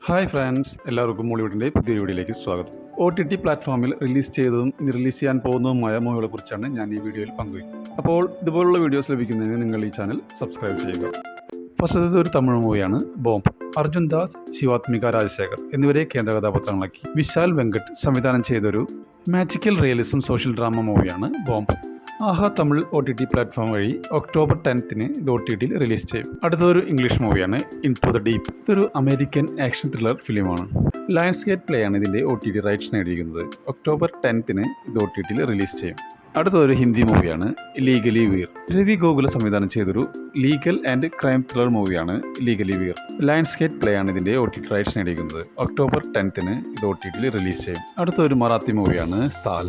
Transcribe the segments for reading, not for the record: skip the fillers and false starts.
Hi friends, എല്ലാവർക്കും മോളിവുഡിൻ്റെ പുതിയ വീഡിയോയിലേക്ക് സ്വാഗതം. OTT പ്ലാറ്റ്ഫോമിൽ റിലീസ് ചെയ്തതും ഇനി റിലീസ് ചെയ്യാൻ പോകുന്നതുമായ മൂവികളെ കുറിച്ചാണ് ഞാൻ ഈ വീഡിയോയിൽ പങ്കുവയ്ക്കുന്നത്. അപ്പോൾ ഇതുപോലുള്ള വീഡിയോസ് ലഭിക്കുന്നതിന് നിങ്ങൾ ഈ ചാനൽ സബ്സ്ക്രൈബ് ചെയ്യുക. ഫസ്റ്റ് ഒരു തമിഴ് മൂവിയാണ് ബോംബ്. അർജുൻ ദാസ്, ശിവാത്മിക രാജശേഖർ എന്നിവരെ കേന്ദ്ര കഥാപാത്രങ്ങളാക്കി വിശാൽ വെങ്കട്ട് സംവിധാനം ചെയ്തൊരു മാജിക്കൽ റിയലിസം സോഷ്യൽ ഡ്രാമ മൂവിയാണ് bomb. Aha Tamil OTT platform വഴി ഒക്ടോബർ 10 ഇത് OTTയിൽ റിലീസ് ചെയ്യും. അടുത്തൊരു ഇംഗ്ലീഷ് മൂവിയാണ് ഇൻടു ദ ഡീപ്പ്. ഇതൊരു അമേരിക്കൻ ആക്ഷൻ ത്രില്ലർ ഫിലിമാണ്. ലയൺസ്ഗേറ്റ് പ്ലേ ആണ് ഇതിൻ്റെ OTT റൈറ്റ്സ് നേടിയിരിക്കുന്നത്. ഒക്ടോബർ 10 ഇത് OTTയിൽ റിലീസ് ചെയ്യും. അടുത്തൊരു ഹിന്ദി മൂവിയാണ് ലീഗലി വീർ. രവി ഗോകുല സംവിധാനം ചെയ്തൊരു ലീഗൽ ആൻഡ് ക്രൈം ത്രില്ലർ മൂവിയാണ് ലീഗലി വീർ. ലയൺസ്ഗേറ്റ് പ്ലേ ആണ് ഇതിൻ്റെ OTT റൈറ്റ്സ് നേടിയിരിക്കുന്നത്. ഒക്ടോബർ 10 ഇത് OTTയിൽ റിലീസ് ചെയ്യും. അടുത്തൊരു മറാത്തി മൂവിയാണ് സ്ഥാൽ.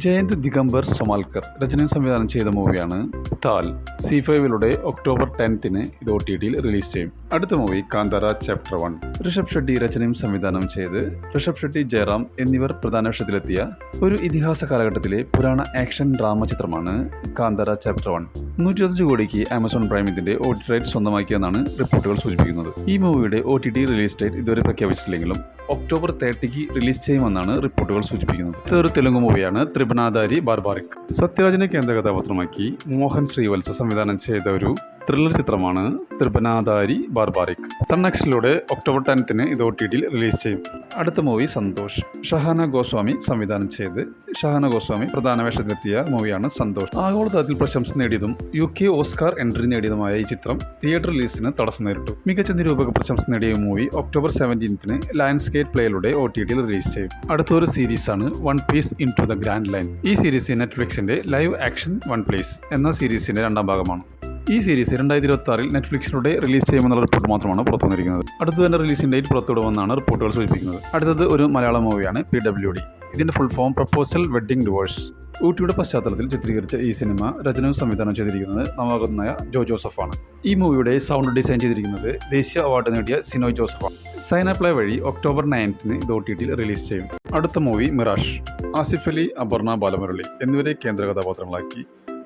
ജയന്ത് ദിഗംബർ സൊമാൽക്കർ രചനയും സംവിധാനം ചെയ്ത മൂവിയാണ് സ്ഥാൽ. C5 ഒക്ടോബർ 10 ഇത് OTTയിൽ റിലീസ് ചെയ്യും. അടുത്ത മൂവി കാന്താര ചാപ്റ്റർ 1. ഋഷഭ് ഷെട്ടി രചനയും സംവിധാനം ചെയ്ത് ഋഷഭ് ഷെട്ടി, ജയറാം എന്നിവർ പ്രധാന വേഷത്തിലെത്തിയ ഒരു ഇതിഹാസ കാലഘട്ടത്തിലെ പുരാണ ആക്ഷൻ ഡ്രാമ ചിത്രമാണ് കാന്താര ചാപ്റ്റർ 1. 125 കോടിക്ക് ആമസോൺ പ്രൈം ഇതിന്റെ OTT റൈറ്റ് സ്വന്തമാക്കിയെന്നാണ് റിപ്പോർട്ടുകൾ സൂചിപ്പിക്കുന്നത്. ഈ മൂവിയുടെ OTT റിലീസ് ഡേറ്റ് ഇതുവരെ പ്രഖ്യാപിച്ചിട്ടില്ലെങ്കിലും ഒക്ടോബർ 30 റിലീസ് ചെയ്യുമെന്നാണ് റിപ്പോർട്ടുകൾ സൂചിപ്പിക്കുന്നത്. ഇതൊരു തെലുങ്ക് മൂവിയാണ് ത്രിപുനാധാരി ബാർബാറിക്. സത്യരാജിനെ കേന്ദ്ര കഥാപാത്രമാക്കി മോഹൻ ശ്രീവത്സ സംവിധാനം ചെയ്ത ഒരു ത്രില്ലർ ചിത്രമാണ് ത്രിപുനാധാരി ബാർബാറിക്. സൺനെക്സ്റ്റിലൂടെ ഒക്ടോബർ 10 ഇത് OTTയിൽ റിലീസ് ചെയ്യും. അടുത്ത മൂവി സന്തോഷ്. ഷഹാന ഗോസ്വാമി സംവിധാനം ചെയ്ത് ഷഹാന ഗോസ്വാമി പ്രധാന വേഷത്തിലെത്തിയ മൂവിയാണ് സന്തോഷ്. ആഗോളതലത്തിൽ പ്രശംസ നേടിയതും UK ഓസ്കാർ എൻട്രി നേടിയതുമായ ഈ ചിത്രം തിയേറ്റർ റിലീസിന് തടസ്സം നേരിട്ടു. മികച്ച നിരൂപക പ്രശംസ നേടിയ മൂവി ഒക്ടോബർ 17 ലയൺസ്ഗേറ്റ് പ്ലേയിലൂടെ OTTയിൽ റിലീസ് ചെയ്യും. അടുത്തൊരു സീരീസാണ് one piece into the grand line. ഈ സീരീസ് നെറ്റ്ഫ്ലിക്സിന്റെ ലൈവ് ആക്ഷൻ വൺ പീസ് എന്ന സീരീസിന്റെ രണ്ടാം ഭാഗമാണ്. ഈ സീരീസ് 2026 നെറ്റ്ഫ്ലിക്സിലൂടെ റിലീസ് ചെയ്യുമെന്നുള്ള റിപ്പോർട്ട് മാത്രമാണ് പുറത്തു വന്നിരിക്കുന്നത്. അടുത്ത് തന്നെ റിലീസിംഗ് ഡേറ്റ് പുറത്തുവിടുമെന്നാണ് റിപ്പോർട്ടുകൾ സൂചിപ്പിക്കുന്നത്. അടുത്തത് ഒരു മലയാളം മൂവിയാണ് PWD. ഇതിന്റെ full form proposal wedding divorce. ഊട്ടിയുടെ പശ്ചാത്തലത്തിൽ ചിത്രീകരിച്ച ഈ സിനിമ രചനയും സംവിധാനം ചെയ്തിരിക്കുന്നത് നവാഗതനായ ജോ ജോസഫാണ്. ഈ മൂവിയുടെ സൗണ്ട് ഡിസൈൻ ചെയ്തിരിക്കുന്നത് ദേശീയ അവാർഡ് നേടിയ സിനോയ് ജോസഫാണ്. സൈന പ്ലേ വഴി ഒക്ടോബർ 9 ഇത് OTTയിൽ റിലീസ് ചെയ്യും. അടുത്ത മൂവി മിറാഷ്. ആസിഫ് അലി, അപർണ ബാലമുരളി എന്നിവരെ കേന്ദ്ര കഥാപാത്രങ്ങളാക്കി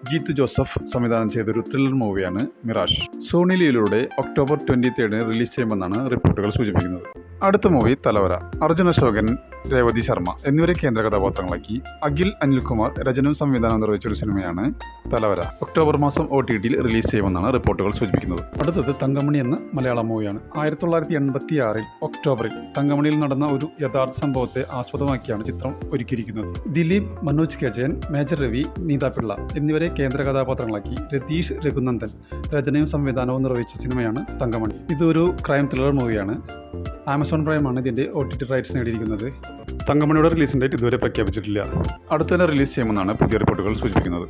ജീത്തു ജോസഫ് സംവിധാനം ചെയ്തൊരു ത്രില്ലർ മൂവിയാണ് മിറാഷ്. സോണി ലീവിലൂടെ ഒക്ടോബർ 23 റിലീസ് ചെയ്യുമെന്നാണ് റിപ്പോർട്ടുകൾ സൂചിപ്പിക്കുന്നത്. അടുത്ത മൂവി തലവര. അർജുൻ അശോകൻ, രേവതി ശർമ്മ എന്നിവരെ കേന്ദ്ര കഥാപാത്രങ്ങളാക്കി അഖിൽ അനിൽകുമാർ രചനയും സംവിധാനം നിർവഹിച്ചൊരു സിനിമയാണ് തലവര. ഒക്ടോബർ മാസം OTTയിൽ റിലീസ് ചെയ്യുമെന്നാണ് റിപ്പോർട്ടുകൾ സൂചിപ്പിക്കുന്നത്. അടുത്തത് തങ്കമണി എന്ന മലയാളം മൂവിയാണ്. 1986 ഒക്ടോബറിൽ തങ്കമണിയിൽ നടന്ന ഒരു യഥാർത്ഥ സംഭവത്തെ ആസ്പദമാക്കിയാണ് ചിത്രം ഒരുക്കിയിരിക്കുന്നത്. ദിലീപ്, മനോജ് കെ ജയൻ, മേജർ രവി, നീത പിള്ള എന്നിവരെ കേന്ദ്ര കഥാപാത്രങ്ങളാക്കി രതീഷ് രഘുനന്ദൻ രചനയും സംവിധാനവും നിർവഹിച്ച സിനിമയാണ് തങ്കമണി. ഇതൊരു ക്രൈം ത്രില്ലർ മൂവിയാണ്. ആമസോൺ പ്രൈമാണ് ഇതിൻ്റെ OTT റൈറ്റ്സ് നേടിയിരിക്കുന്നത്. തങ്കമണിയുടെ റിലീസിംഗ് ഡേറ്റ് ഇതുവരെ പ്രഖ്യാപിച്ചിട്ടില്ല. അടുത്ത തന്നെ റിലീസ് ചെയ്യുമെന്നാണ് പുതിയ റിപ്പോർട്ടുകൾ സൂചിപ്പിക്കുന്നത്.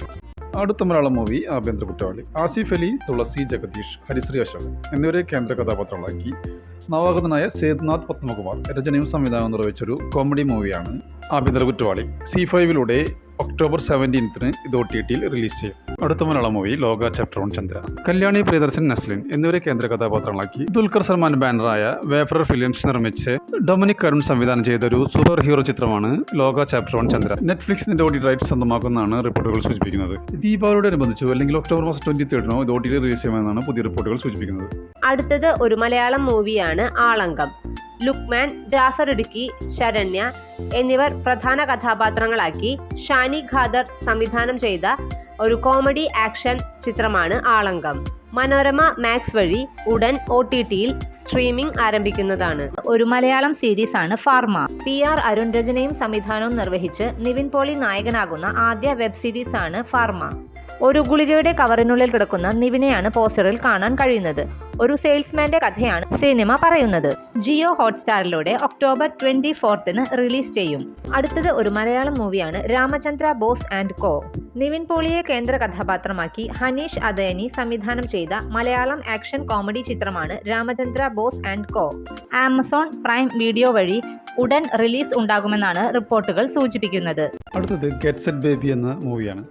അടുത്ത മലയാളം മൂവി ആഭ്യന്തര കുറ്റവാളി. ആസിഫ് അലി, തുളസി, ജഗദീഷ്, ഹരിശ്രീ അശോകൻ എന്നിവരെ കേന്ദ്ര കഥാപാത്രങ്ങളാക്കി നവാഗതനായ സേതുനാഥ് പത്മകുമാർ രചനയും സംവിധാനവും നിർവഹിച്ചൊരു കോമഡി മൂവിയാണ് ആഭ്യന്തര കുറ്റവാളി. C5 ഒക്ടോബർ 17 ഇത് OTTയിൽ റിലീസ് ചെയ്യും. അടുത്ത മലയാളം മൂവി ലോക ചാപ്റ്റർ 1 ചന്ദ്ര. കല്യാണി പ്രിയദർശൻ, നസ്ലിൻ എന്നിവരെ കേന്ദ്ര കഥാപാത്രങ്ങളാക്കി ദുൽഖർ സൽമാൻ ബാനറായ വേഫർ ഫിലിംസ് നിർമ്മിച്ച് ഡൊമിനിക് അരുൺ സംവിധാനം ചെയ്ത ഒരു സൂപ്പർ ഹീറോ ചിത്രമാണ് ലോക ചാപ്റ്റർ 1 ചന്ദ്ര. നെറ്റ്ഫ്ലിക്സിന്റെ OTT റൈറ്റ്സ് സ്വന്തമാക്കുന്നതാണ് റിപ്പോർട്ടുകൾ സൂചിപ്പിക്കുന്നത്. ദീപാവലിയോടനുബന്ധിച്ചോ അല്ലെങ്കിൽ ഒക്ടോബർ മാസം 23 ഇത് OTTയിൽ റിലീസ് ചെയ്യുമെന്നാണ് പുതിയ റിപ്പോർട്ടുകൾ സൂചിപ്പിക്കുന്നത്. അടുത്തത് ഒരു മലയാളം മൂവിയാണ് ആളങ്കം. ലുക്മാൻ, ജാഫർ ഇടുക്കി, ശരണ്യ എന്നിവർ പ്രധാന കഥാപാത്രങ്ങളാക്കി ഷാനി ഖാദർ സംവിധാനം ചെയ്ത ഒരു കോമഡി ആക്ഷൻ ചിത്രമാണ് ആളങ്കം. മനോരമ മാക്സ് വഴി ഉടൻ OTTയിൽ സ്ട്രീമിംഗ് ആരംഭിക്കുന്നതാണ്. ഒരു മലയാളം സീരീസ് ആണ് ഫാർമ. PR അരുൺ രചനയും സംവിധാനവും നിർവഹിച്ച് നിവിൻ പോളി നായകനാകുന്ന ആദ്യ വെബ് സീരീസ് ആണ് ഫാർമ. ഒരു ഗുളികയുടെ കവറിനുള്ളിൽ കിടക്കുന്ന നിവിനെയാണ് പോസ്റ്ററിൽ കാണാൻ കഴിയുന്നത്. ഒരു സെയിൽസ്മാന്റെ കഥയാണ് സിനിമ പറയുന്നത്. ജിയോ ഹോട്ട്സ്റ്റാറിലൂടെ ഒക്ടോബർ 24 റിലീസ് ചെയ്യും. അടുത്തത് ഒരു മലയാളം മൂവിയാണ് രാമചന്ദ്ര ബോസ് ആൻഡ് കോ. നിവിൻ പോളിയെ കേന്ദ്ര കഥാപാത്രമാക്കി ഹനീഷ് അദയനി സംവിധാനം ചെയ്ത മലയാളം ആക്ഷൻ കോമഡി ചിത്രമാണ് Ramachandra boss and co. Amazon prime video വഴി ഉടൻ റിലീസ് ഉണ്ടാകുമെന്നാണ് റിപ്പോർട്ടുകൾ സൂചിപ്പിക്കുന്നത്. അടുത്തത് ഗെറ്റ് സെറ്റ് ബേബി എന്ന മൂവിയാണ്.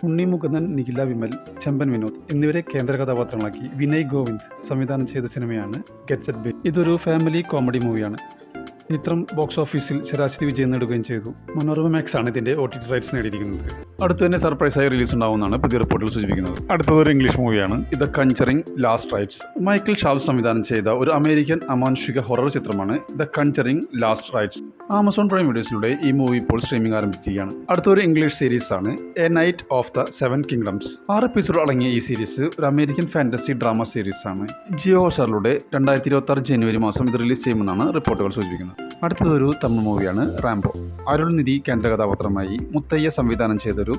ഉണ്ണി മുകുന്ദൻ, നിഖില വിമൽ, ചെമ്പൻ വിനോദ് എന്നിവരെ കേന്ദ്ര കഥാപാത്രങ്ങളാക്കി വിനയ് ഗോവിന്ദ് സംവിധാനം ചെയ്ത സിനിമയാണ് ഗെറ്റ് സെറ്റ് ബേബി. ഇതൊരു ഫാമിലി കോമഡി മൂവിയാണ്. ചിത്രം ബോക്സ് ഓഫീസിൽ ശരാശരി വിജയം നേടുകയും ചെയ്തു. മനോരമ മാക്സ് ആണ് ഇതിൻ്റെ OTT റൈറ്റ്സ് നേടിയിരിക്കുന്നത്. അടുത്ത് തന്നെ സർപ്രൈസായി റിലീസ് ഉണ്ടാവുമെന്നാണ് പുതിയ റിപ്പോർട്ടുകൾ സൂചിപ്പിക്കുന്നത്. അടുത്തതൊരു ഇംഗ്ലീഷ് മൂവിയാണ് the conjuring last rites. Michael Chaves സംവിധാനം ചെയ്ത ഒരു അമേരിക്കൻ അമാനുഷിക ഹൊറർ ചിത്രമാണ് the conjuring last rites. Amazon prime വീഡിയോസിലൂടെ ഈ മൂവി ഇപ്പോൾ സ്ട്രീമിംഗ് ആരംഭിച്ചിരിക്കുകയാണ്. അടുത്തൊരു ഇംഗ്ലീഷ് സീരീസ് ആണ് a night of the 7 kingdoms. 6 episode അടങ്ങിയ ഈ സീരീസ് ഒരു അമേരിക്കൻ ഫാന്റസി ഡ്രാമ സീരീസ് ആണ്. ജിയോ ഹോട്ട്സ്റ്റാറിലൂടെ 2026 ജനുവരി മാസം ഇത് റിലീസ് ചെയ്യുമെന്നാണ് റിപ്പോർട്ടുകൾ സൂചിപ്പിക്കുന്നത്. അടുത്തതൊരു തമിഴ് മൂവിയാണ് റാംബോ. അരുൾനിധി കേന്ദ്ര കഥാപാത്രമായി മുത്തയ്യ സംവിധാനം ചെയ്തൊരു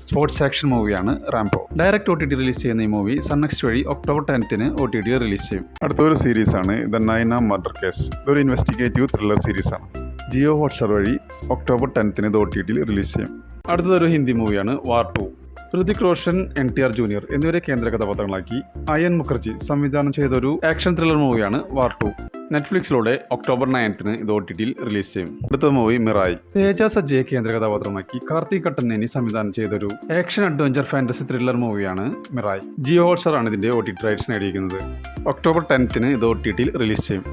സ്പോർട്സ് ആക്ഷൻ മൂവിയാണ് റാംബോ. ഡയറക്റ്റ് OTT റിലീസ് ചെയ്യുന്ന ഈ മൂവി സൺനെക്സ്റ്റ് വഴി ഒക്ടോബർ 10 OTT റിലീസ് ചെയ്യും. അടുത്തൊരു സീരീസ് ആണ് ദ നൈന മർഡർ കേസ്. ഇതൊരു ഇൻവെസ്റ്റിഗേറ്റീവ് ത്രില്ലർ സീരീസ് ആണ്. ജിയോ ഹോട്ട്സ്റ്റാർ വഴി ഒക്ടോബർ 10 ഇത് OTT റിലീസ് ചെയ്യും. അടുത്തതൊരു ഹിന്ദി മൂവിയാണ് വാർ 2. ഋതിക് റോഷൻ, NTR ജൂനിയർ എന്നിവരെ കേന്ദ്ര കഥാപാത്രങ്ങളാക്കി അയൻ മുഖർജി സംവിധാനം ചെയ്ത ഒരു ആക്ഷൻ ത്രില്ലർ മൂവിയാണ് വാർ 2. നെറ്റ്ഫ്ലിക്സിലൂടെ ഒക്ടോബർ 9 ഇത് OTT റിലീസ് ചെയ്യും. അടുത്ത മൂവി മിറായി. തേജ സജ്ജയെ കേന്ദ്ര കഥാപാത്രമാക്കി കാർത്തിക് കട്ടന്നേനി സംവിധാനം ചെയ്തൊരു ആക്ഷൻ അഡ്വഞ്ചർ ഫാന്റസി ത്രില്ലർ മൂവിയാണ് മിറായി. ജിയോ ഹോട്ട്സ്റ്റാർ ആണ് ഇതിന്റെ OTT റൈറ്റ്സ് നേടിയിരിക്കുന്നത്. ഒക്ടോബർ 10 ഇത് OTT റിലീസ് ചെയ്യും.